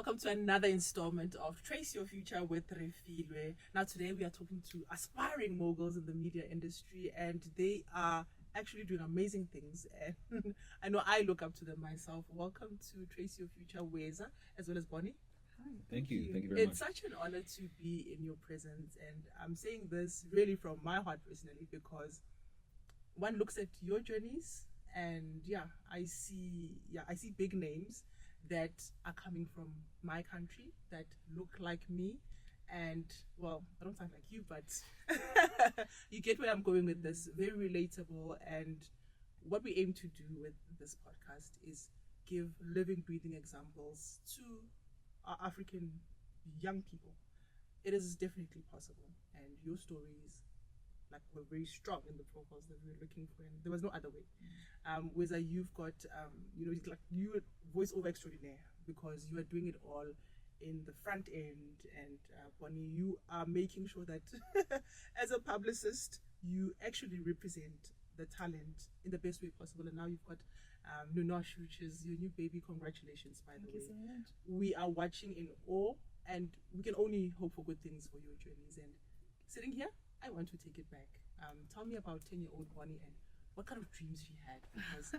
Welcome to another installment of Trace Your Future with Refiloe. Now today we are talking to aspiring moguls in the media industry, and they are actually doing amazing things, and I know I look up to them myself. Welcome to Trace Your Future, Weza, as well as Bonnie. Hi. Thank you very much. It's such an honor to be in your presence, and I'm saying this really from my heart personally, because one looks at your journeys and I see big names that are coming from my country that look like me, and well, I don't sound like you, but you get where I'm going with this. Very relatable, and what we aim to do with this podcast is give living, breathing examples to our African young people. It is definitely possible, and your stories were very strong in the profiles that we were looking for, and there was no other way. Whether you've got you voiceover extraordinaire, because you are doing it all in the front end, and Bonnie, you are making sure that as a publicist you actually represent the talent in the best way possible. And now you've got Nunosh, which is your new baby. Congratulations, by the way. Thank you so much. We are watching in awe, and we can only hope for good things for your journeys. And sitting here, I want to take it back. Tell me about 10-year-old Bonnie and what kind of dreams she had, because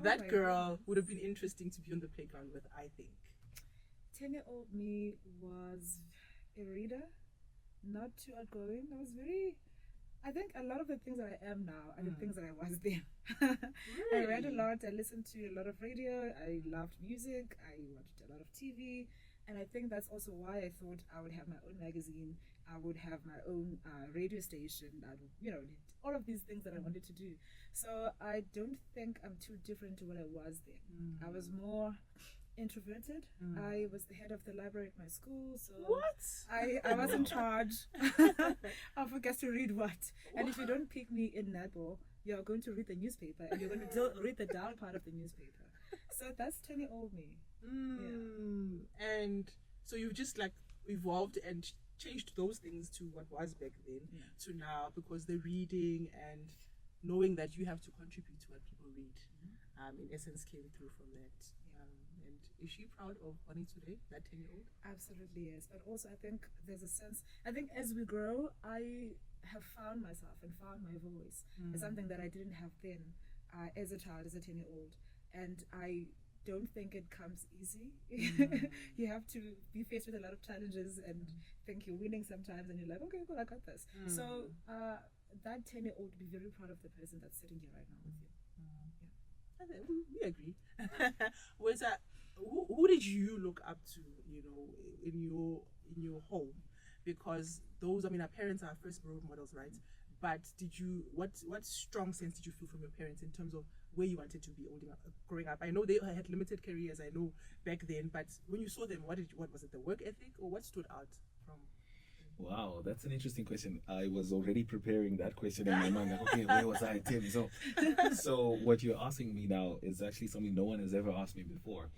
that girl would have been interesting to be on the playground with, I think. 10-year-old me was a reader, not too outgoing. I think a lot of the things that I am now are the things that I was then. Really? I read a lot, I listened to a lot of radio, I loved music, I watched a lot of TV, and I think that's also why I thought I would have my own magazine, I would have my own radio station, I would, all of these things that I wanted to do. So I don't think I'm too different to what I was then. I was more introverted. I was the head of the library at my school, so I was in charge of who gets to read what. And if you don't pick me in netball, you're going to read the newspaper, and you're going to read the down part of the newspaper. So that's 10-year-old me. And so you've just evolved and changed those things to what was back then to now, because the reading and knowing that you have to contribute to what people read, in essence, came through from that. And is she proud of Bonnie today, that 10-year-old? Absolutely, yes. But also I think there's a sense, as we grow, I have found myself and found my voice. It's something that I didn't have then as a child, as a 10-year-old. And I don't think it comes easy. You have to be faced with a lot of challenges and think you're winning sometimes, and you're like, okay, cool, I got this. So that 10-year-old would be very proud of the person that's sitting here right now with you. We agree. Weza, who did you look up to, in your home? Because those, our parents are our first role models, right? But what strong sense did you feel from your parents in terms of where you wanted to be growing up? I know they had limited careers, I know, back then, but when you saw them, what was it, the work ethic, or what stood out from? Wow, that's an interesting question. I was already preparing that question in my mind. Like, okay, where was I, Tim? So what you're asking me now is actually something no one has ever asked me before.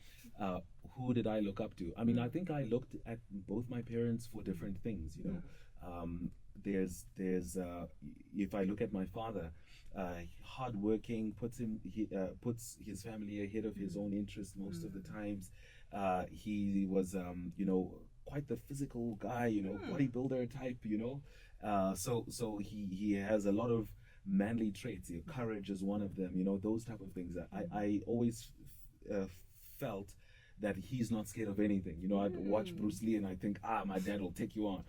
Who did I look up to? I think I looked at both my parents for different things. There's if I look at my father, hardworking, puts his family ahead of his own interest most of the times. He was quite the physical guy, bodybuilder type, so he has a lot of manly traits. Courage is one of them, those type of things. I always felt that he's not scared of anything. I'd watch Bruce Lee and I think, my dad will take you on,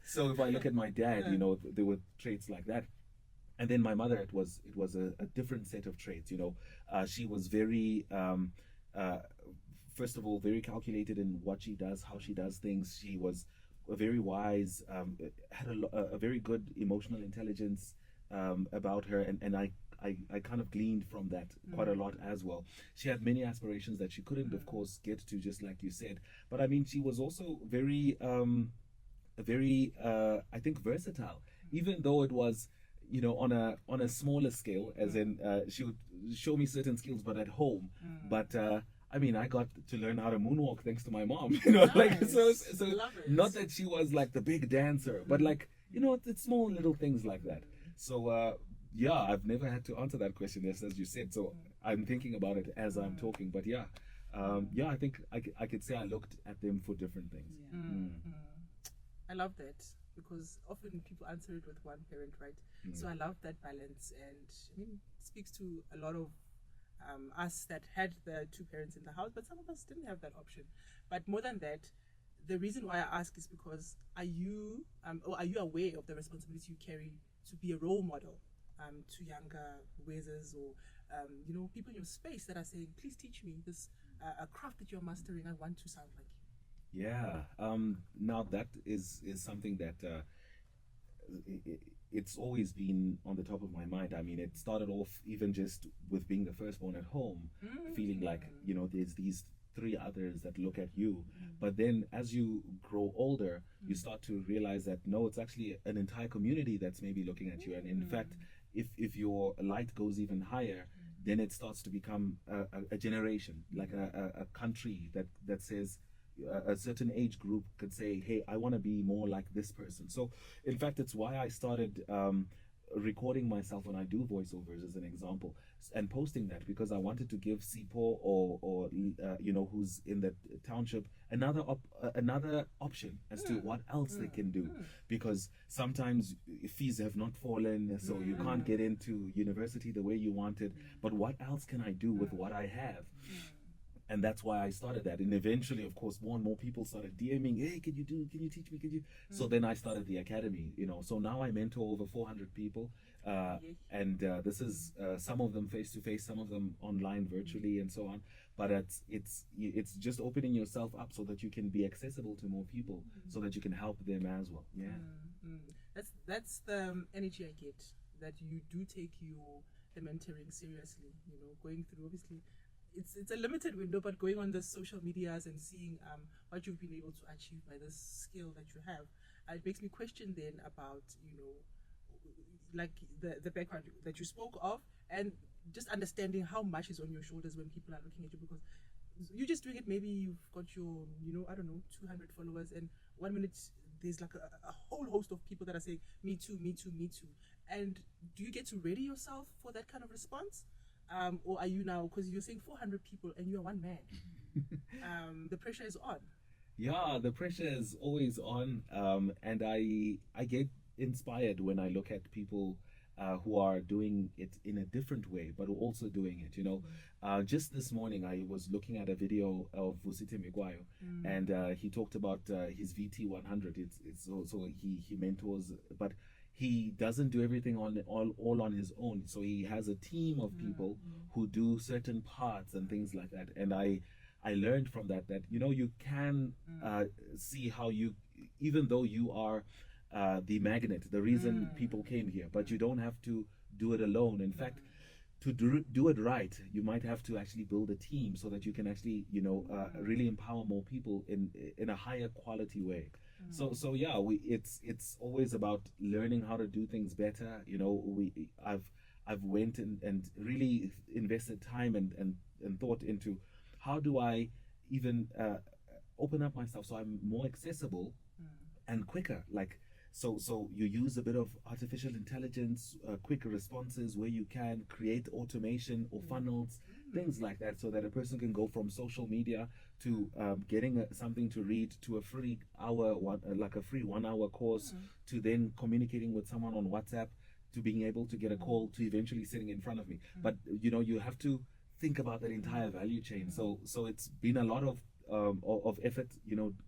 so if I look at my dad, there were traits like that. And then my mother, it was a different set of traits. She was very first of all, very calculated in what she does, how she does things. She was very wise, had a very good emotional intelligence about her, and I kind of gleaned from that quite a lot as well. She had many aspirations that she couldn't, of course, get to, just like you said. But she was also very, I think, versatile, even though it was, on a smaller scale, as in she would show me certain skills, but at home. But I got to learn how to moonwalk thanks to my mom. Nice. So not that she was like the big dancer, but it's small little things like that. So I've never had to answer that question, as you said. So I'm thinking about it as I'm talking. But Yeah, I think I could say I looked at them for different things. Yeah. I love that because often people answer it with one parent, right? So I love that balance, and I mean, it speaks to a lot of us that had the two parents in the house, but some of us didn't have that option. But more than that, the reason why I ask is because are you aware of the responsibility you carry to be a role model to younger Wezas or people in your space that are saying, please teach me this a craft that you're mastering. I want to sound like you. Yeah. Now that is something that it's always been on the top of my mind. I mean, it started off even just with being the firstborn at home, feeling like there's these three others that look at you. But then as you grow older, you start to realize that no, it's actually an entire community that's maybe looking at you. And in fact, if your light goes even higher, then it starts to become a generation, like a country that says a certain age group could say, hey, I want to be more like this person. So in fact, it's why I started recording myself when I do voiceovers as an example and posting that, because I wanted to give Sipo or who's in the township another option as to what else they can do, because sometimes fees have not fallen, so you can't get into university the way you wanted, but what else can I do with what I have? And that's why I started that. And eventually, of course, more and more people started DMing, hey, can you teach me, So then I started the academy, So now I mentor over 400 people. And this is some of them face-to-face, some of them online, virtually, and so on. But it's just opening yourself up so that you can be accessible to more people, so that you can help them as well. Yeah. That's the energy I get, that you do take the mentoring seriously, going through, obviously, it's a limited window, but going on the social medias and seeing what you've been able to achieve by this skill that you have, it makes me question then about like the background that you spoke of, and just understanding how much is on your shoulders when people are looking at you, because you're just doing it. Maybe you've got your 200 followers, and 1 minute there's like a whole host of people that are saying me too, me too, me too. And do you get to ready yourself for that kind of response? Or are you now, because you're saying 400 people and you're one man, the pressure is on? Yeah, the pressure is always on, and I get inspired when I look at people who are doing it in a different way, but also doing it. Just this morning I was looking at a video of Vusite Megwayo, and he talked about his VT100. It's also he mentors, but he doesn't do everything all on his own. So he has a team of people who do certain parts and things like that. And I learned from that you can see how you, even though you are the magnet, the reason people came here, but you don't have to do it alone. In fact, to do it right, you might have to actually build a team so that you can actually really empower more people in a higher quality way. So yeah, it's always about learning how to do things better. I've went and really invested time and thought into how do I even open up myself so I'm more accessible and quicker. So you use a bit of artificial intelligence, quick responses where you can create automation or funnels, things like that, so that a person can go from social media to getting something to read, to a free 1 hour course, to then communicating with someone on WhatsApp, to being able to get a call, to eventually sitting in front of me. But you have to think about that entire value chain. So it's been a lot of effort,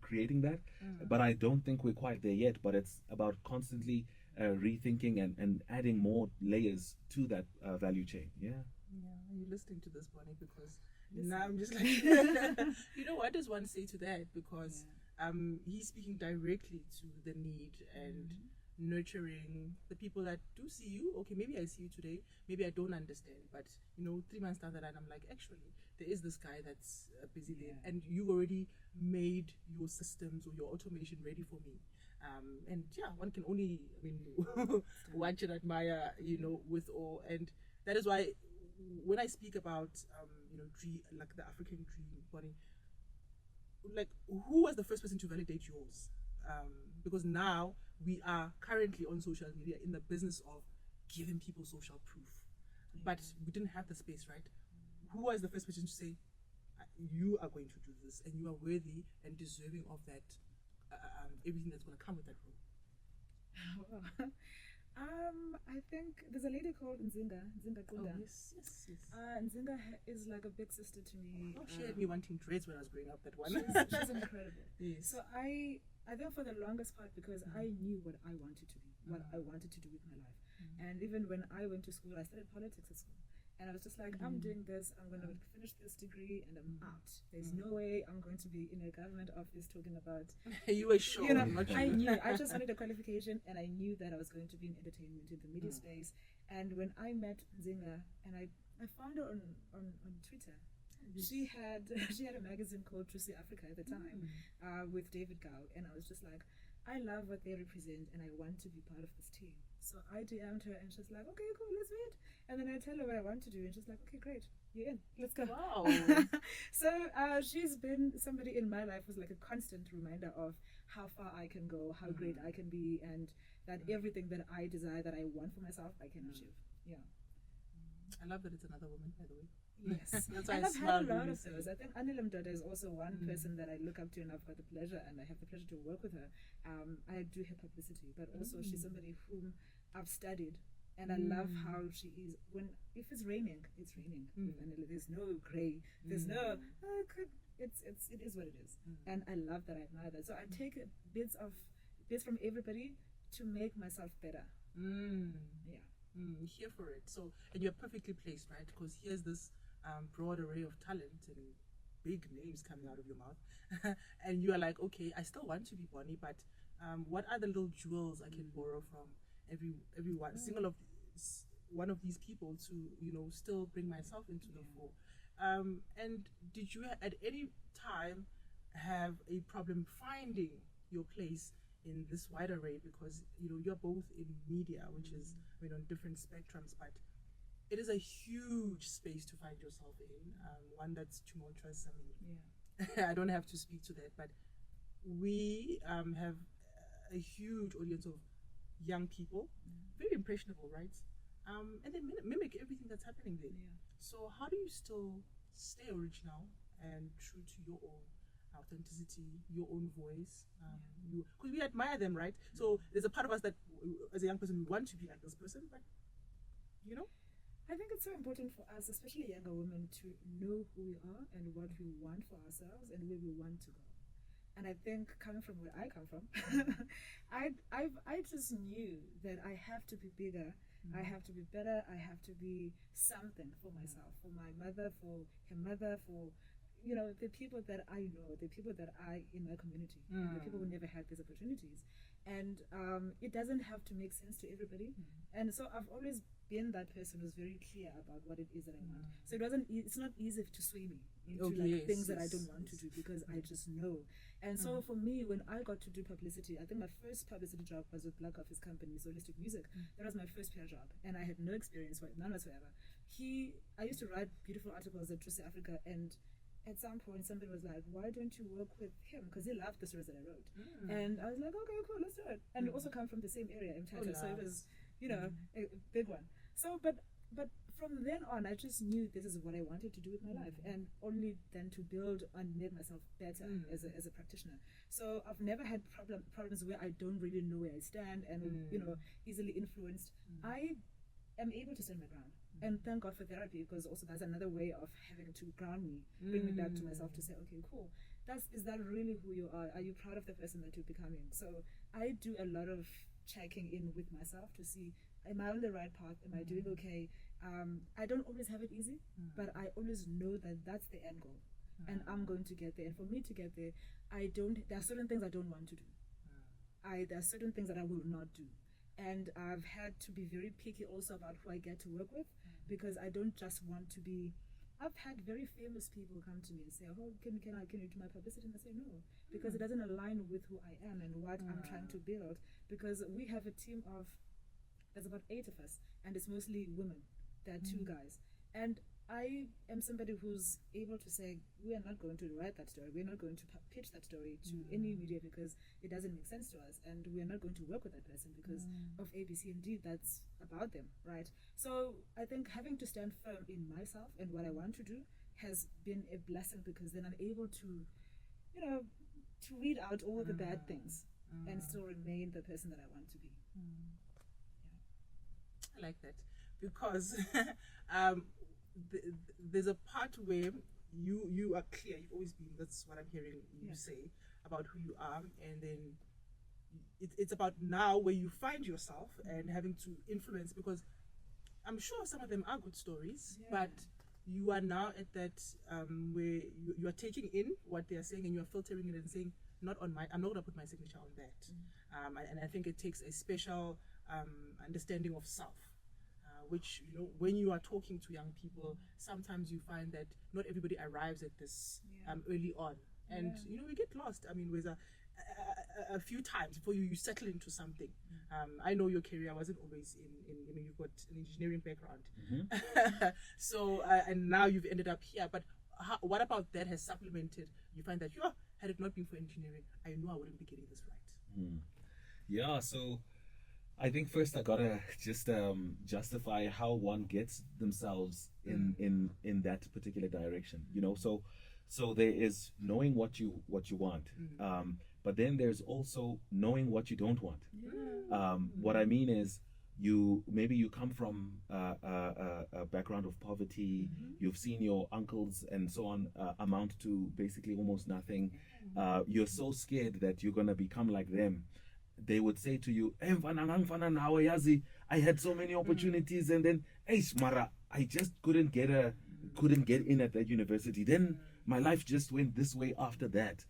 creating that, but I don't think we're quite there yet. But it's about constantly rethinking and adding more layers to that value chain. Yeah. Are you listening to this, Bonnie? Because now I'm just like, what does one say to that? Because he's speaking directly to the need and nurturing the people that do see you. Okay, maybe I see you today, maybe I don't understand, but 3 months down the line, I'm like, actually, there is this guy that's busy there, and you already made your systems or your automation ready for me. And yeah, one can only, watch and admire, with awe. And that is why when I speak about, dream, like the African dream, Bonnie, like, who was the first person to validate yours? Because now we are currently on social media in the business of giving people social proof, but we didn't have the space, right? Who was the first person to say, you are going to do this, and you are worthy and deserving of that, everything that's going to come with that role? Wow. I think there's a lady called Nzinga Qunda. Oh, yes. Nzinga is like a big sister to me. Oh, she had me wanting dreads when I was growing up, that one. She's incredible. Yes. So I think for the longest part, because I knew what I wanted to be, what I wanted to do with my life. And even when I went to school, I studied politics at school. And I was just like, I'm doing this, I'm going to finish this degree, and I'm out. There's no way I'm going to be in a government office talking about... You were sure. You know, I knew. I just wanted a qualification, and I knew that I was going to be in entertainment, in the media space. And when I met Nzinga, and I found her on Twitter, she had a magazine called Trucy Africa at the time, with David Gao, and I was just like, I love what they represent, and I want to be part of this team. So I DM'd her, and she's like, okay, cool, let's meet. And then I tell her what I want to do, and she's like, okay, great, you're in, let's go. Wow. So she's been somebody in my life who's like a constant reminder of how far I can go, how great I can be, and that everything that I desire, that I want for myself, I can achieve. Yeah. I love that it's another woman, by the way. Yes. That's why And I I've had a smiled when lot you of said those. it. I think Anilam Dada is also one person that I look up to, and I've got the pleasure, and I have the pleasure to work with her. I do her publicity, but also she's somebody whom I've studied, and I love how she is. If it's raining, it's raining. And there's no grey. There's no. It is what it is, and I love that. I admire that. So I take bits from everybody to make myself better. Yeah. Here for it. So, and you're perfectly placed, right? Because here's this broad array of talent and big names coming out of your mouth, and you are like, okay, I still want to be Bonnie, but what are the little jewels I can borrow from everyone, one of these people to still bring myself into the fore? And did you at any time have a problem finding your place in this wide array, because you're both in media, which is on different spectrums, but it is a huge space to find yourself in, one that's tumultuous. I mean, I don't have to speak to that, but we have a huge audience of young people, very impressionable, right? And they mimic everything that's happening there. So how do you still stay original and true to your own authenticity, your own voice? Because we admire them, right? So there's a part of us that, as a young person, we want to be like this person, but I think it's so important for us, especially younger women, to know who we are and what we want for ourselves and where we want to go. And I think coming from where I come from, I just knew that I have to be bigger, I have to be better, I have to be something for myself, for my mother, for her mother, for the people that I know, the people that are in my community, and the people who never had these opportunities. And it doesn't have to make sense to everybody. And so I've always been that person who's very clear about what it is that I want. So it's not easy to sway me into things that I don't want to do, because I just know. And so for me, when I got to do publicity, I think my first publicity job was with Black Office Company, Holistic Music. That was my first PR job, and I had no experience, none whatsoever. I used to write beautiful articles at Trucy Africa, and at some point somebody was like, why don't you work with him? Because he loved the stories that I wrote. And I was like, okay, cool, let's do it. And we also come from the same area in Tata, so it was, a big one. So, but from then on, I just knew this is what I wanted to do with my life, and only then to build and make myself better as a practitioner. So I've never had problems where I don't really know where I stand and easily influenced. I am able to stand my ground. And thank God for therapy, because also that's another way of having to ground me, bring me back to myself, to say, okay, cool. Is that really who you are? Are you proud of the person that you're becoming? So I do a lot of checking in with myself to see, am I on the right path? Am I doing okay? I don't always have it easy, but I always know that that's the end goal, and I'm going to get there. And for me to get there, there are certain things I don't want to do. There are certain things that I will not do. And I've had to be very picky also about who I get to work with, because I don't just want to be. I've had very famous people come to me and say, oh, can you do my publicity? And I say no, because it doesn't align with who I am and what I'm trying to build. Because we have a team there's about 8 of us, and it's mostly women. There are 2 guys. And I am somebody who's able to say, we are not going to write that story. We're not going to pitch that story to any media, because it doesn't make sense to us. And we are not going to work with that person because of A, B, C, and D. That's about them, right? So I think having to stand firm in myself and what I want to do has been a blessing, because then I'm able to, you know, to weed out all the bad things and still remain the person that I want to be. I like that, because there's a part where you are clear. You've always been. That's what I'm hearing you say about who you are, and then it's about now where you find yourself and having to influence, because I'm sure some of them are good stories, but you are now at that where you are taking in what they are saying and you are filtering it and saying, I'm not going to put my signature on that. And I think it takes a special understanding of self, which, you know, when you are talking to young people, sometimes you find that not everybody arrives at this early on. And, you know, we get lost. I mean, a few times before you settle into something. I know your career wasn't always in you know, you've got an engineering background. So, and now you've ended up here. But what about that has supplemented? You find that, had it not been for engineering, I know I wouldn't be getting this right. Yeah, so I think first I gotta just justify how one gets themselves in that particular direction. You know, so there is knowing what you want, but then there's also knowing what you don't want. What I mean is, you come from a background of poverty. You've seen your uncles and so on amount to basically almost nothing. You're so scared that you're gonna become like them. They would say to you, I had so many opportunities, and then Mara, I just couldn't get in at that university. Then my life just went this way after that.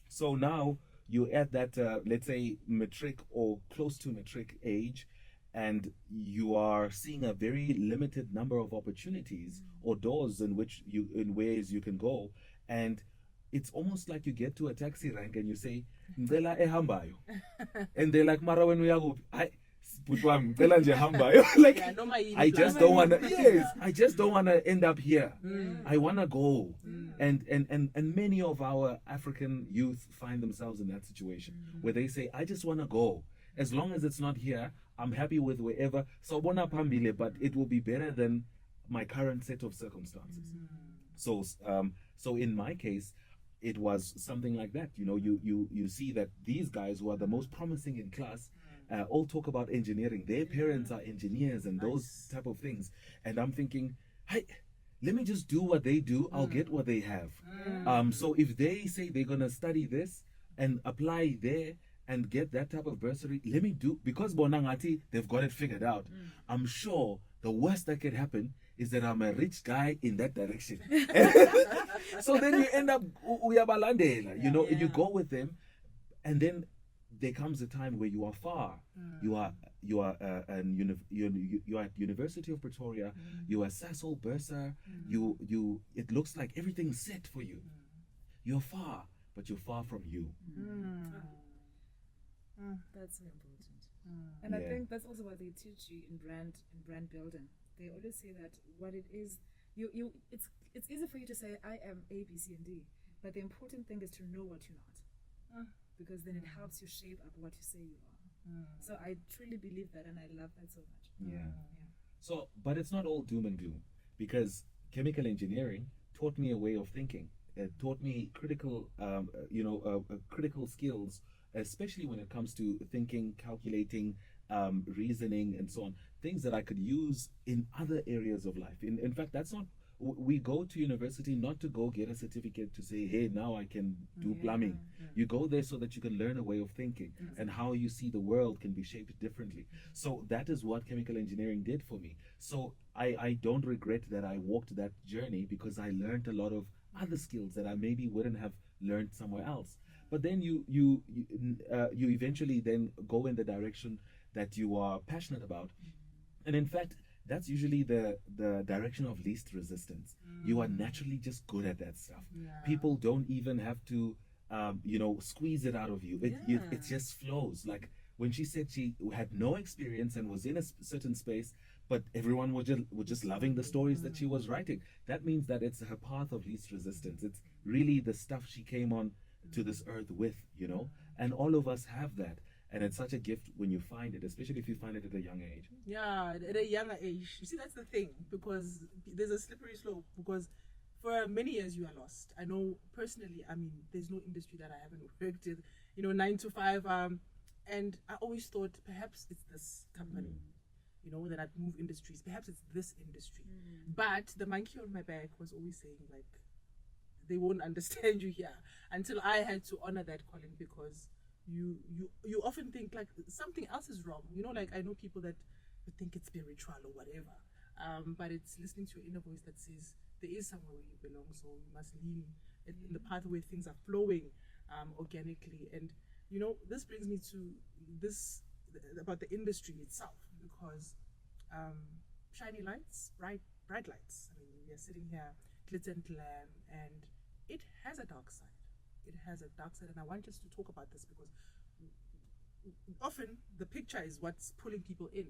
So now you're at that let's say matric or close to matric age, and you are seeing a very limited number of opportunities or doors in ways you can go, and it's almost like you get to a taxi rank and you say, Ndela ehambayo. And they're like, Mara, when we are like, I just don't want to, I just don't want to end up here. I want to go. And many of our African youth find themselves in that situation where they say, I just want to go. As long as it's not here, I'm happy with wherever. So but it will be better than my current set of circumstances. So in my case, it was something like that. You know, you see that these guys who are the most promising in class all talk about engineering. Their parents are engineers and those type of things. And I'm thinking, hey, let me just do what they do. I'll get what they have. So if they say they're going to study this and apply there and get that type of bursary, let me do, because Bonangati, they've got it figured out. I'm sure the worst that could happen is that I'm a rich guy in that direction. So then you end up, you know, you go with them, and then there comes a time where you are far. You are at University of Pretoria. You are Sasol bursar. It looks like everything's set for you. You're far, but you're far from you. That's so important. And I think that's also what they teach you in brand building. They always say that what it is, it's easy for you to say, I am A, B, C, and D, but the important thing is to know what you're not, because then it helps you shape up what you say you are. So I truly believe that, and I love that so much. So, but it's not all doom and gloom, because chemical engineering taught me a way of thinking. It taught me critical skills, especially when it comes to thinking, calculating, reasoning, and so on. Things that I could use in other areas of life. In fact, that's not, we go to university not to go get a certificate to say, hey, now I can do plumbing. You go there so that you can learn a way of thinking and how you see the world can be shaped differently. So that is what chemical engineering did for me. So I don't regret that I walked that journey, because I learned a lot of other skills that I maybe wouldn't have learned somewhere else. But then you eventually then go in the direction that you are passionate about. And in fact, that's usually the direction of least resistance. You are naturally just good at that stuff. People don't even have to, squeeze it out of you. It just flows. Like when she said she had no experience and was in a certain space, but everyone was just loving the stories that she was writing. That means that it's her path of least resistance. It's really the stuff she came on to this earth with, and all of us have that. And it's such a gift when you find it, especially if you find it at a young age. Yeah, at a younger age. You see, that's the thing, because there's a slippery slope. Because for many years you are lost. I know personally, I mean, there's no industry that I haven't worked in, 9 to 5. And I always thought perhaps it's this company, that I'd move industries. Perhaps it's this industry. But the monkey on my back was always saying, like, they won't understand you here, until I had to honor that calling, because you often think like something else is wrong. Like I know people that would think it's spiritual or whatever. But it's listening to your inner voice that says there is somewhere where you belong, so you must lean in the path where things are flowing organically. And this brings me to this about the industry itself, because shiny lights, bright lights. I mean, we are sitting here, glitz and glam, and it has a dark side. It has a dark side, and I want us to talk about this because often the picture is what's pulling people in.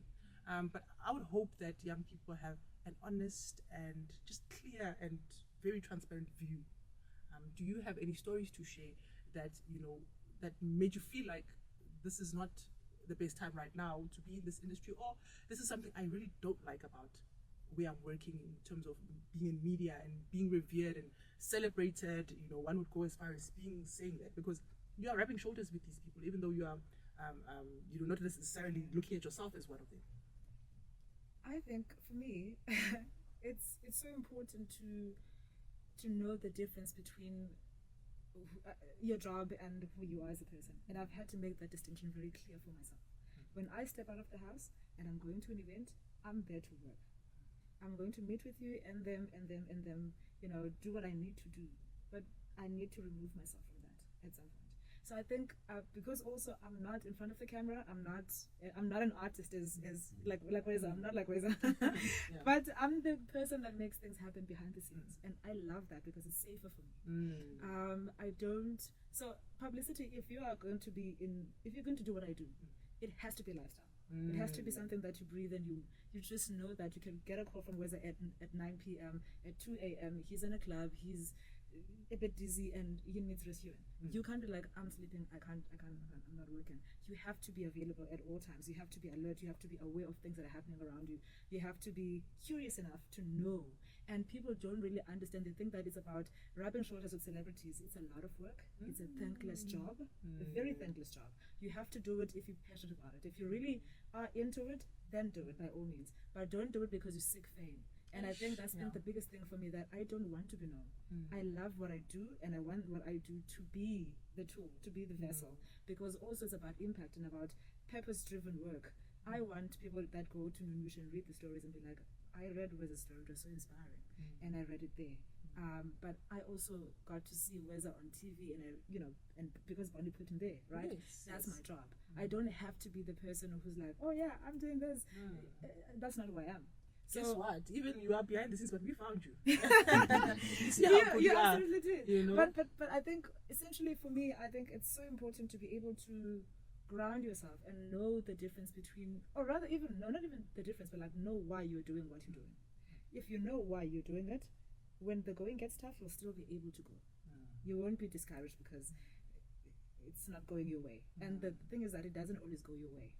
But I would hope that young people have an honest and just clear and very transparent view. Do you have any stories to share that that made you feel like this is not the best time right now to be in this industry, or this is something I really don't like about where I'm working in terms of being in media and being revered and celebrated? One would go as far as saying that, because you are rubbing shoulders with these people, even though you are not necessarily looking at yourself as one of them. I think for me, it's so important to know the difference between your job and who you are as a person. And I've had to make that distinction very clear for myself. When I step out of the house and I'm going to an event, I'm there to work. I'm going to meet with you and them, do what I need to do. But I need to remove myself from that at some point. So I think because also I'm not in front of the camera, I'm not an artist as like Weza. I'm not like Weza. Yeah. But I'm the person that makes things happen behind the scenes, and I love that because it's safer for me. So publicity, if you're going to do what I do, it has to be lifestyle. It has to be something that you breathe, and you just know that you can get a call from Weza at 9 p.m. At 2 a.m. he's in a club, he's a bit dizzy and he needs rescuing. You can't be like, I'm sleeping, I'm not working. You have to be available at all times. You have to be alert. You have to be aware of things that are happening around you. You have to be curious enough to know. And people don't really understand. They think that it's about rubbing shoulders with celebrities. It's a lot of work. It's a thankless job, a very thankless job. You have to do it if you're passionate about it. If you really are into it, then do it by all means. But don't do it because you seek fame. And I think that's been the biggest thing for me, that I don't want to be known. I love what I do, and I want what I do to be the tool, to be the vessel, because also it's about impact and about purpose-driven work. I want people that go to Nunush and read the stories and be like, I read Weza's story, it was so inspiring, and I read it there. But I also got to see Weza on TV, and because Bonnie put him there, right? That's my job. I don't have to be the person who's like, oh yeah, I'm doing this. That's not who I am. So, guess what? Even you are behind the scenes, but we found you. You see how good you are. Absolutely did. But I think essentially for me, I think it's so important to be able to ground yourself and know the difference between, or rather not even the difference, but like know why you're doing what you're doing. If you know why you're doing it, when the going gets tough, you'll still be able to go. You won't be discouraged because it's not going your way. And the thing is that it doesn't always go your way.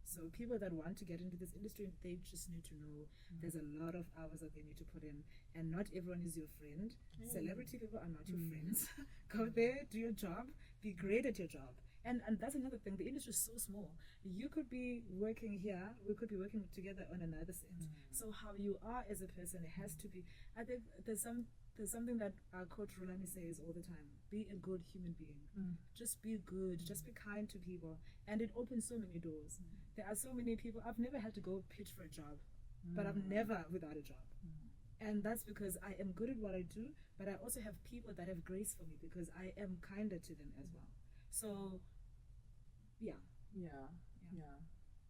So people that want to get into this industry, they just need to know there's a lot of hours that they need to put in, and not everyone is your friend. Celebrity people are not your friends. Go there, do your job, be great at your job. And that's another thing, the industry is so small. You could be working here, we could be working together on another set. So how you are as a person, it has to be, I think there's something that our coach Rolani says all the time: be a good human being. Just be good, just be kind to people, and it opens so many doors. There are so many people, I've never had to go pitch for a job, but I'm never without a job. And that's because I am good at what I do, but I also have people that have grace for me because I am kinder to them as well. So yeah.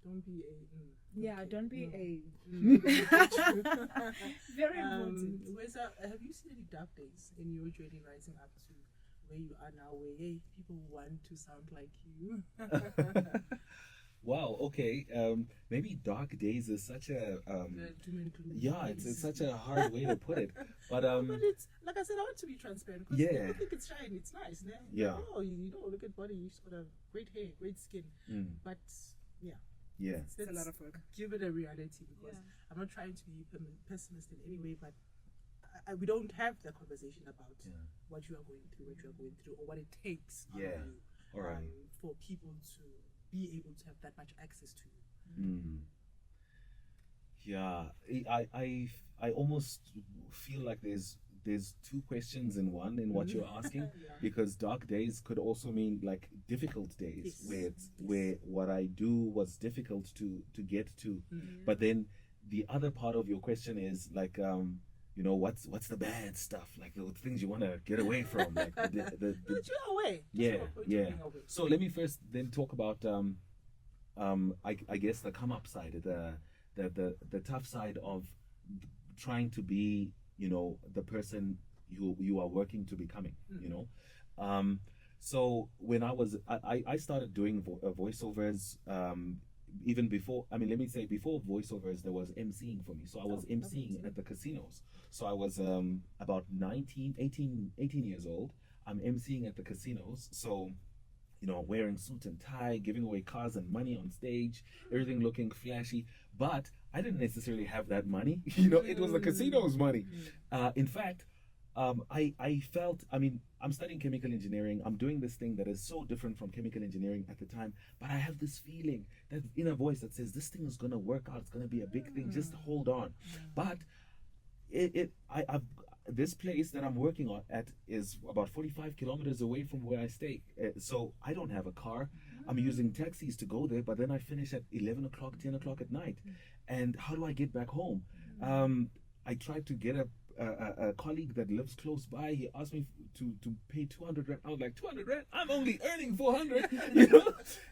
Don't be a don't be a very important. Weza, have you seen any dark days in your journey rising up to where you are now, where people want to sound like you? Wow, okay. Maybe dark days is such a it's such a hard way to put it. But it's like I said, I want to be transparent because people think it's shiny, it's nice, né? Look at body, you've got a great hair, great skin. But it's a lot of work. Give it a reality, because I'm not trying to be pessimist in any way, but we don't have the conversation about Yeah. what you are going through, or what it takes on Yeah. you, All right. for people to be able to have that much access to you. Mm. Yeah, I almost feel like there's two questions in one in what you're asking, Yeah. because dark days could also mean like difficult days, Yes. where it's, Yes. where what I do was difficult to get to. Mm. But then the other part of your question is like, what's the bad stuff, like the things you want to get away from, like the But you're away. Just yeah, from a point of yeah. being away. So let me first then talk about I guess the come up side, the tough side of trying to be, the person you are working to becoming, so when I started doing voiceovers, even before, I mean, let me say, before voiceovers there was emceeing for me. So I was emceeing at the casinos. So I was about 18 years old. I'm emceeing at the casinos. So wearing suit and tie, giving away cars and money on stage, everything looking flashy. But I didn't necessarily have that money. It was the casino's money. In fact, I felt, I mean, I'm studying chemical engineering. I'm doing this thing that is so different from chemical engineering at the time. But I have this feeling, that inner voice that says, this thing is going to work out. It's going to be a big thing. Just hold on. But this place that I'm working at is about 45 kilometers away from where I stay. So I don't have a car. I'm using taxis to go there, but then I finish at 11 o'clock, 10 o'clock at night. And how do I get back home? I tried to get a colleague that lives close by. He asked me to pay 200 rand. I was like, 200 rand? I'm only earning 400,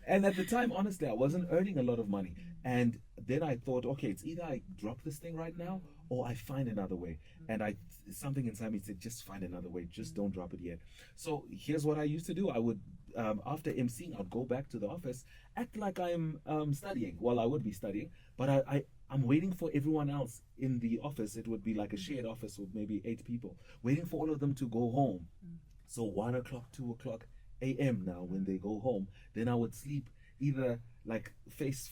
And at the time, honestly, I wasn't earning a lot of money. And then I thought, okay, it's either I drop this thing right now or I find another way. And something inside me said, just find another way. Just don't drop it yet. So here's what I used to do. I would, after emceeing, I'd go back to the office, act like I'm studying. Well, I would be studying, but I'm waiting for everyone else in the office. It would be like a shared office with maybe 8 people, waiting for all of them to go home. So 1 o'clock, 2 o'clock a.m. now, when they go home, then I would sleep either like face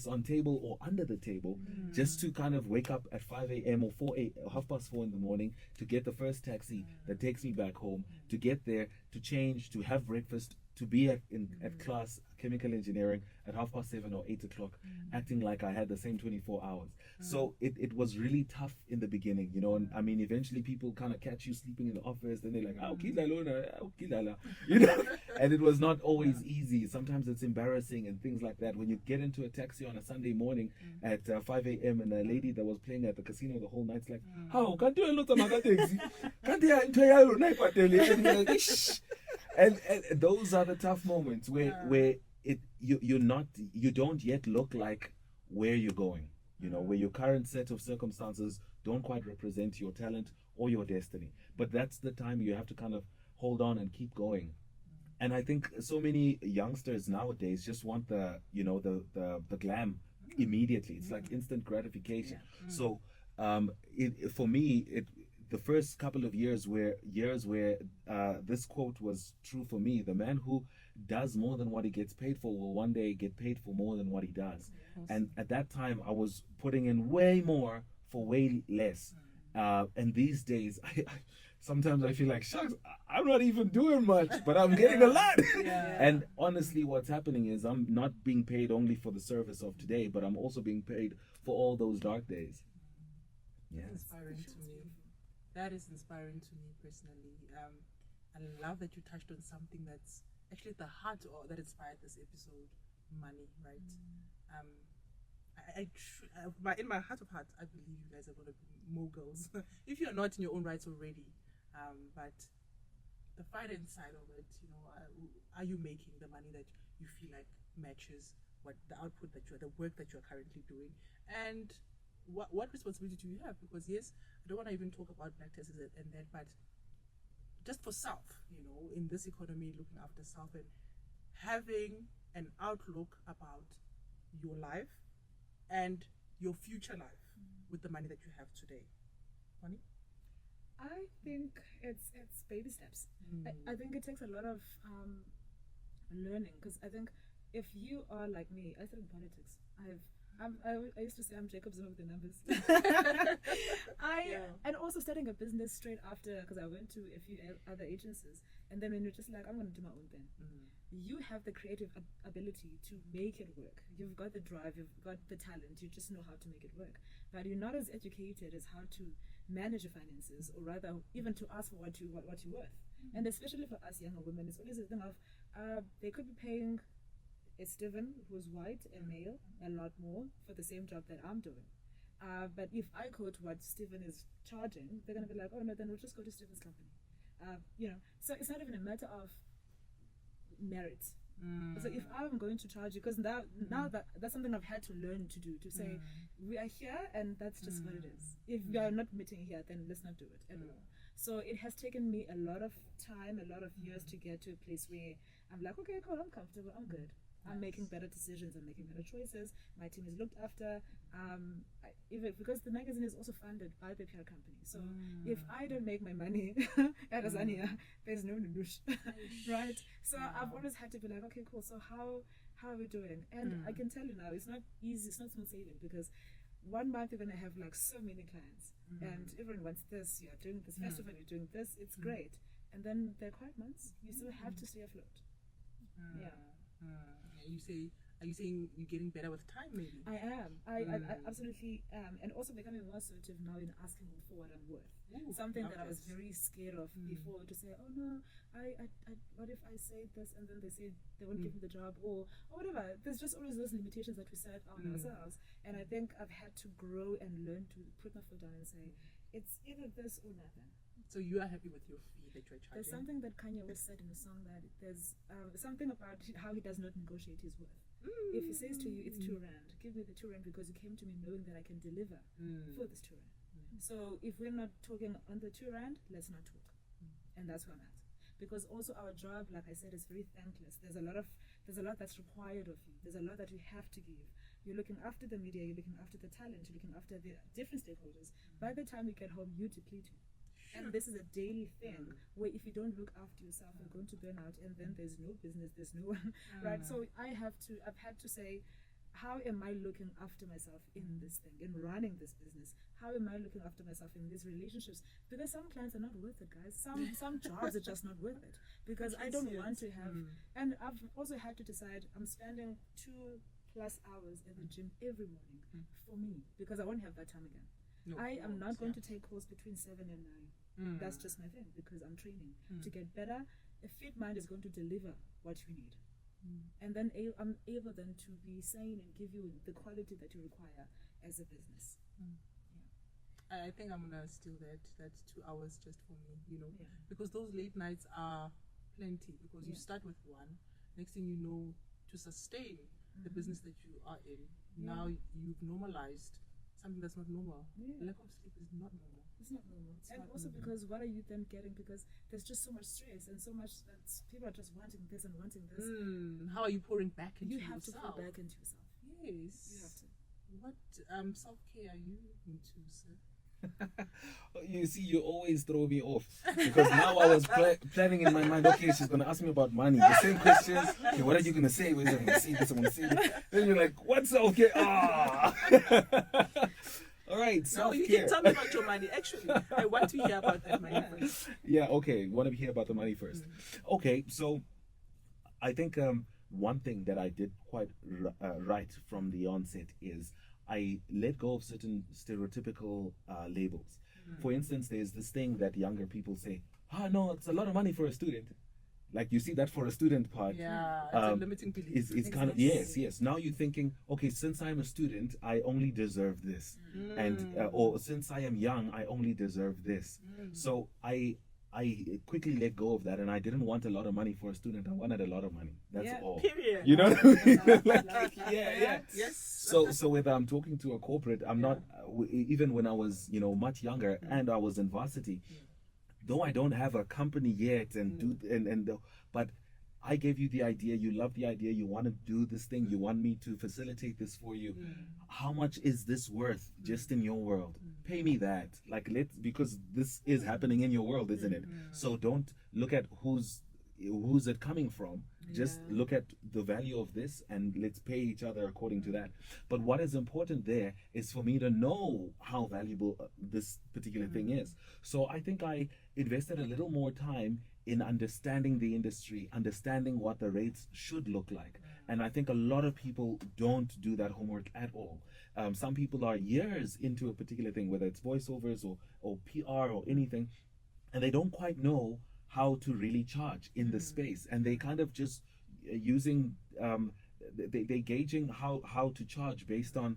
on table or under the table, just to kind of wake up at 5 a.m. or 4 in the morning to get the first taxi that takes me back home, to get there, to change, to have breakfast, to be at class, chemical engineering, at 7:30 or 8 o'clock, acting like I had the same 24 hours. So it was really tough in the beginning, and I mean, eventually people kind of catch you sleeping in the office, then they're like, and it was not always easy. Sometimes it's embarrassing and things like that. When you get into a taxi on a Sunday morning at 5 a.m. and a lady that was playing at the casino the whole night's like, how can't you lot of taxi? Can't you and those are the tough moments where you don't yet look like where you're going, where your current set of circumstances don't quite represent your talent or your destiny. But that's the time you have to kind of hold on and keep going. And I think so many youngsters nowadays just want the glam immediately. It's like instant gratification. So for me, the first couple of years where this quote was true for me: the man who does more than what he gets paid for will one day get paid for more than what he does. And at that time, I was putting in way more for way less. And these days, sometimes I feel like, shucks, I'm not even doing much, but I'm getting a lot. And honestly, what's happening is I'm not being paid only for the service of today, but I'm also being paid for all those dark days. Yes. Inspiring to me. That is inspiring to me personally. I love that you touched on something that's actually at the heart, or that inspired this episode: money, right? In my heart of hearts, I believe you guys are going to be moguls, if you're not in your own rights already. But the finance side of it, are you making the money that you feel like matches what the output the work that you're currently doing? And what responsibility do you have? Because yes, I don't want to even talk about black taxes and that, but just for self, in this economy, looking after self and having an outlook about your life and your future life with the money that you have today. Money? I think it's baby steps. I think it takes a lot of learning, because I think if you are like me, I studied politics. I used to say I'm Jacob Zuma with the numbers. And also starting a business straight after, because I went to a few other agencies, and then when you're just like, I'm going to do my own thing. You have the creative ability to make it work. You've got the drive, you've got the talent, you just know how to make it work. But you're not as educated as how to manage your finances, or rather, even to ask for what you're worth. And especially for us younger women, it's always a thing of they could be paying a Steven who's white and male a lot more for the same job that I'm doing. But if I quote what Steven is charging, they're going to be like, oh no, then we'll just go to Steven's company. So it's not even a matter of merit. So if I'm going to charge you, because now that's something I've had to learn to do, to say we are here and that's just what it is. If you are not meeting here, then let's not do it at all. So it has taken me a lot of time, a lot of years to get to a place where I'm like, okay, cool, I'm comfortable, I'm good. I'm making better decisions, I'm making better choices, my team is looked after, even because the magazine is also funded by the PR company. So if I don't make my money at Azania, there's no Nunush, right? So I've always had to be like, okay, cool, so how are we doing? And I can tell you now, it's not easy, it's not smooth sailing, because 1 month you're going to have like so many clients, and everyone wants this, you're doing this festival, you're doing this, it's great. And then there are quiet months, you still have to stay afloat. Are you saying you're getting better with time, maybe? I am. I absolutely am. And also becoming more assertive now in asking for what I'm worth. Something that I was very scared of before, to say, oh no, what if I say this and then they say they won't give me the job, or whatever. There's just always those limitations that we set on ourselves. And I think I've had to grow and learn to put my foot down and say, it's either this or nothing. So you are happy with your fee that you're charging? There's something that Kanye West said in the song, that there's something about how he does not negotiate his worth. If he says to you, it's R2, give me the R2 because you came to me knowing that I can deliver for this R2. So if we're not talking on the R2, let's not talk. And that's where I'm at. Because also our job, like I said, is very thankless. There's a lot that's required of you. There's a lot that you have to give. You're looking after the media, you're looking after the talent, you're looking after the different stakeholders. By the time you get home, you're depleted. And this is a daily thing where if you don't look after yourself, you're going to burn out, and then there's no business, there's no one, right? So I've had to say, how am I looking after myself in this thing, in running this business? How am I looking after myself in these relationships? Because some clients are not worth it, guys. Some jobs are just not worth it, because I don't want to have, and I've also had to decide I'm spending 2+ hours at the gym every morning for me, because I won't have that time again. I am not going to take calls between 7 and 9. That's just my thing, because I'm training to get better. A fit mind is going to deliver what you need. And then I'm able then to be sane and give you the quality that you require as a business. I think I'm gonna steal that's 2 hours just for me, because those late nights are plenty, because you start with one, next thing you know, to sustain the business that you are in, now you've normalized something that's not normal. Lack of sleep is not normal. It's not normal. And also because what are you then getting? Because there's just so much stress and so much that people are just wanting this and wanting this. How are you pouring back into yourself? You have to pour back into yourself. Yes. You have to. What self-care are you into, sir? You see, you always throw me off, because now I was planning in my mind, okay, she's going to ask me about money, the same questions. Okay, what are you going to say? I'm going to say this, I'm going to say this. Then you're like, what's self-care? All right, self-care. No, you can tell me about your money. Actually, I want to hear about that money first. Yeah, okay, want to hear about the money first. Okay, so I think one thing that I did quite right from the onset is I let go of certain stereotypical labels. For instance, there's this thing that younger people say, no, it's a lot of money for a student. Like, you see that for a student part. Yeah, it's a limiting belief. It's kind of, yes. Now you're thinking, okay, since I'm a student, I only deserve this. And, or since I am young, I only deserve this. So I quickly let go of that, and I didn't want a lot of money for a student. I wanted a lot of money. That's all. Period. You know what I mean? Yes. So when I'm talking to a corporate, I'm not, even when I was, much younger and I was in varsity, though I don't have a company yet but I gave you the idea, you love the idea, you want to do this thing, you want me to facilitate this for you. How much is this worth just in your world? Pay me that. Like, because this is happening in your world, isn't it? So don't look at who's who's it coming from? Just Yeah. look at the value of this and let's pay each other according to that. But what is important there is for me to know how valuable this particular thing is. So I think I invested a little more time in understanding the industry, understanding what the rates should look like. And I think a lot of people don't do that homework at all. Some people are years into a particular thing, whether it's voiceovers or PR or anything, and they don't quite know how to really charge in the space, and they kind of just using they gauging how to charge based on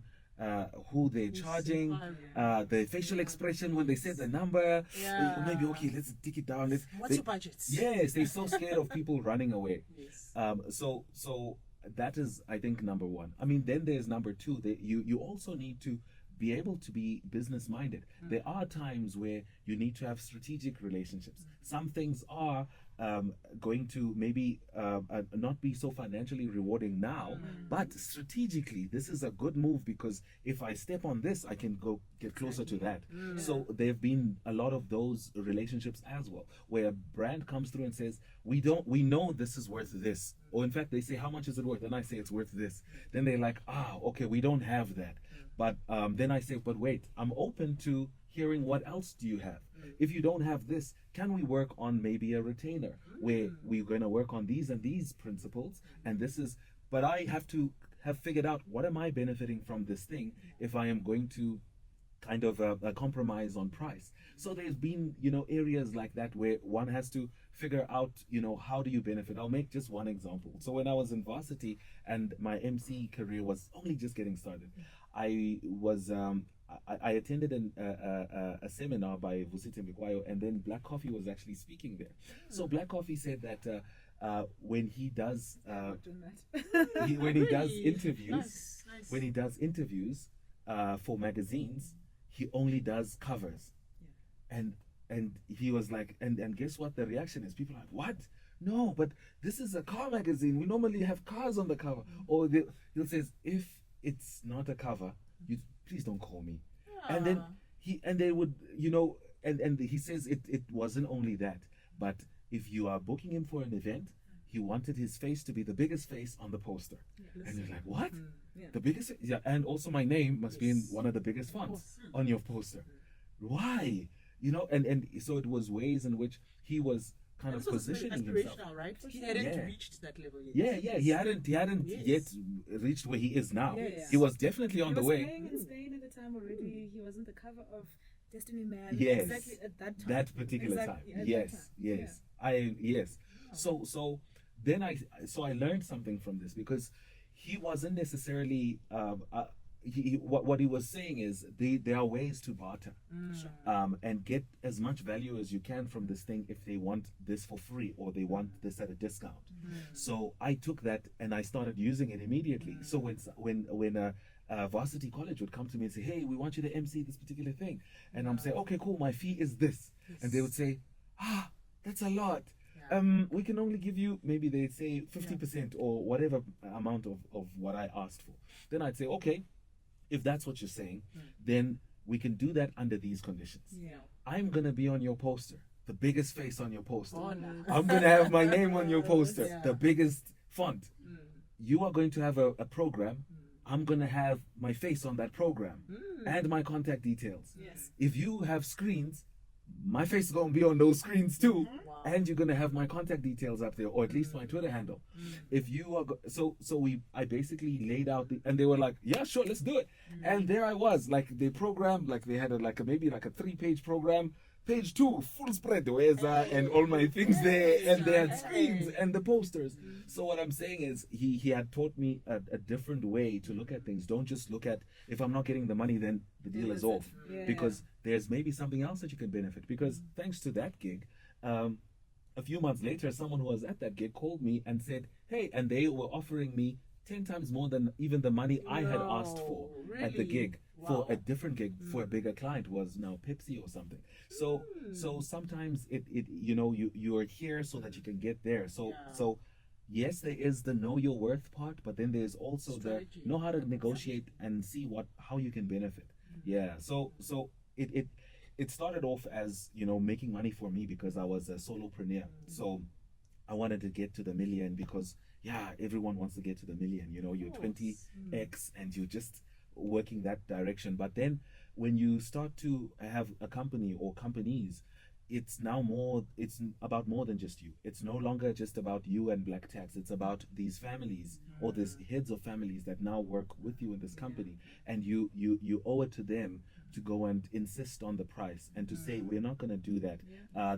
who they're charging, the facial expression when they say the number. Yeah. Maybe okay, let's dig it down. What's your budget? Yes, they're so scared of people running away. Yes. So that is, I think, number one. I mean, then there's number two. That you also need to be able to be business minded. There are times where you need to have strategic relationships. Some things are going to maybe not be so financially rewarding now, but strategically this is a good move, because if I step on this, I can go get closer to that. So there have been a lot of those relationships as well, where a brand comes through and says, we know this is worth this, or in fact they say, how much is it worth? And I say it's worth this. Then they're like, okay, we don't have that. But then I say, but wait, I'm open to hearing what else do you have. If you don't have this, can we work on maybe a retainer where we're going to work on these and these principles, and this is, but I have to have figured out, what am I benefiting from this thing if I am going to kind of compromise on price. So there's been, areas like that where one has to figure out, how do you benefit. I'll make just one example. So when I was in varsity and my MC career was only just getting started, I was I attended a seminar by Vusite Mbikwayo, and then Black Coffee was actually speaking there. So Black Coffee said that when he does when he does interviews, Nice. when he does interviews for magazines, he only does covers. And he was like, and guess what the reaction is? People are like, what? No, but this is a car magazine. We normally have cars on the cover. Or he'll says, if it's not a cover, you please don't call me. And then they would, and he says it wasn't only that, but if you are booking him for an event, he wanted his face to be the biggest face on the poster. And you're like, what? The biggest? Yeah, and also my name must be in one of the biggest fonts on your poster. Why? And so it was ways in which he was kind of positioning himself. Right? He hadn't reached that level yet. yet. He hadn't yet reached where he is now. Yes. He was definitely on the way. He was playing in Spain at the time already. He was on the cover of Destiny Man. Yes. Exactly at that time. That particular Exactly time. at Yes. that time. Yes. So then I learned something from this, because he wasn't necessarily what he was saying is there are ways to barter and get as much value as you can from this thing if they want this for free or they want this at a discount. So I took that and I started using it immediately. So when Varsity College would come to me and say, hey, we want you to MC this particular thing, and I'm saying, okay, cool, my fee is this, and they would say, that's a lot. We can only give you, maybe they'd say 50% or whatever amount of what I asked for. Then I'd say, okay, if that's what you're saying, then we can do that under these conditions. I'm going to be on your poster, the biggest face on your poster. I'm going to have my name on your poster, the biggest font. You are going to have a program. I'm going to have my face on that program and my contact details. If you have screens, my face is going to be on those screens too. And you're going to have my contact details up there, or at least my Twitter handle. If you are I basically laid out and they were like, yeah, sure, let's do it. And there I was, like they programmed, like they had maybe a 3-page program. Page 2, full spread, Weza, and all my things there, and they had screens and the posters. So what I'm saying is he had taught me a different way to look at things. Don't just look at, if I'm not getting the money, then the deal is off. Because there's maybe something else that you can benefit. Because thanks to that gig, a few months later, someone who was at that gig called me and said, hey, and they were offering me 10 times more than even the money I had asked for at the gig. For a different gig, for a bigger client, was now Pepsi or something. So sometimes you're here so that you can get there. So yes, there is the know your worth part, but then there's also strategy. The know how to negotiate and see how you can benefit. So it started off as making money for me because I was a solopreneur. So I wanted to get to the million because, yeah, everyone wants to get to the million. You know, you're 20x and you're just working that direction. But then when you start to have a company or companies, it's about more than just you. It's no longer just about you and Black Tax. It's about these families or these heads of families that now work with you in this company, and you owe it to them to go and insist on the price and to say, we're not going to do that.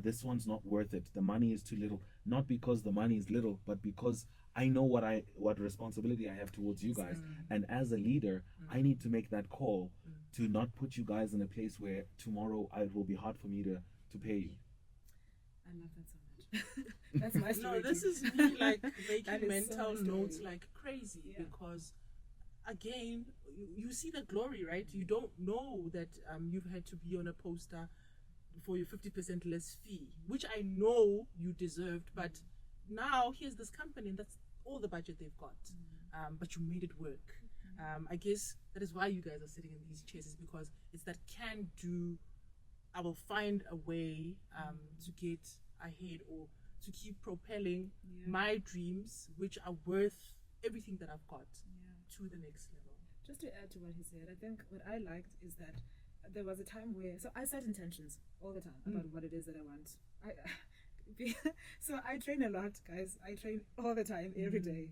This one's not worth it. The money is too little. Not because the money is little, but because I know what responsibility I have towards you guys. And as a leader, I need to make that call to not put you guys in a place where tomorrow it will be hard for me to pay you. I love that so much. That's my story. No, this is me like making mental notes like crazy, because again, you see the glory, right? You don't know that you've had to be on a poster for your 50% less fee, which I know you deserved, but now here's this company and that's all the budget they've got, but you made it work. I guess that is why you guys are sitting in these chairs, is because it's that can do. I will find a way to get ahead or to keep propelling my dreams, which are worth everything that I've got, to the next level. Just to add to what he said, I think what I liked is that there was a time where, so I set intentions all the time about what it is that I want. So I train a lot, guys. I train all the time, every day.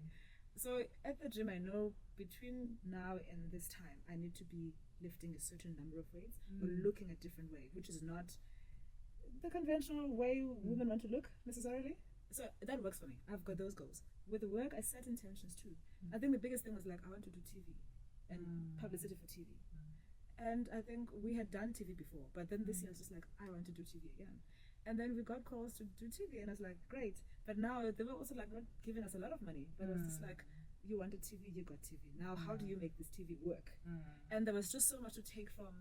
So at the gym, I know between now and this time, I need to be lifting a certain number of weights or looking a different way, which is not the conventional way women want to look necessarily. So that works for me. I've got those goals. With the work, I set intentions too. I think the biggest thing was like, I want to do TV and publicity for TV. And I think we had done TV before, but then this year I was just like, I want to do TV again. And then we got calls to do TV, and I was like, great. But now they were also like not giving us a lot of money, but it was just like, you wanted TV, you got TV. Now, how do you make this TV work? And there was just so much to take from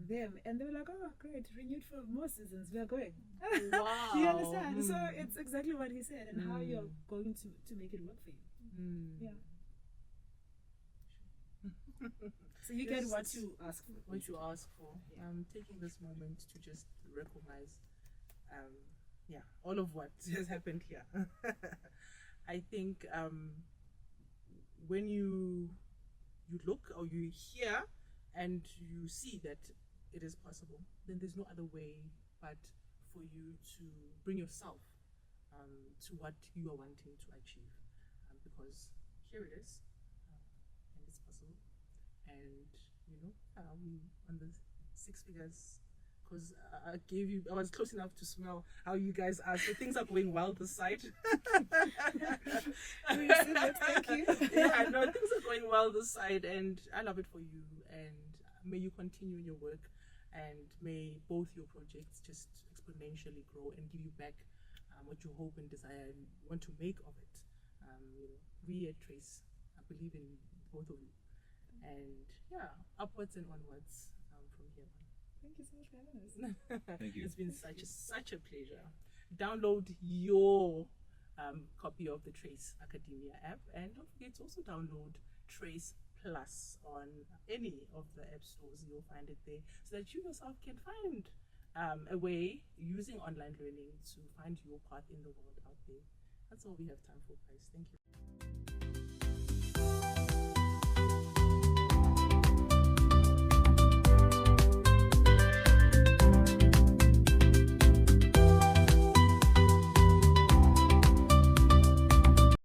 them. And they were like, oh, great, renewed for more seasons, we are going. Wow. You understand? So it's exactly what he said, and how you're going to make it work for you. Yeah. So you get what you ask for. What you ask for. Taking this moment to just recognize all of what has happened here. I think when you look or you hear and you see that it is possible, then there's no other way but for you to bring yourself to what you are wanting to achieve, because here it is, and it's possible. And we on the 6 figures, because I was close enough to smell how you guys are, so things are going well this side. Thank you. Yeah, I know things are going well this side, and I love it for you, and may you continue in your work, and may both your projects just exponentially grow and give you back what you hope and desire and want to make of it. We at Trace, I believe in both of you, and upwards and onwards from here on. Thank you so much for having us. Thank you. It's been such a pleasure. Download your copy of the Trace Academia app, and don't forget to also download Trace Plus on any of the app stores. You'll find it there, so that you yourself can find a way using online learning to find your path in the world out there. That's all we have time for, guys. Thank you.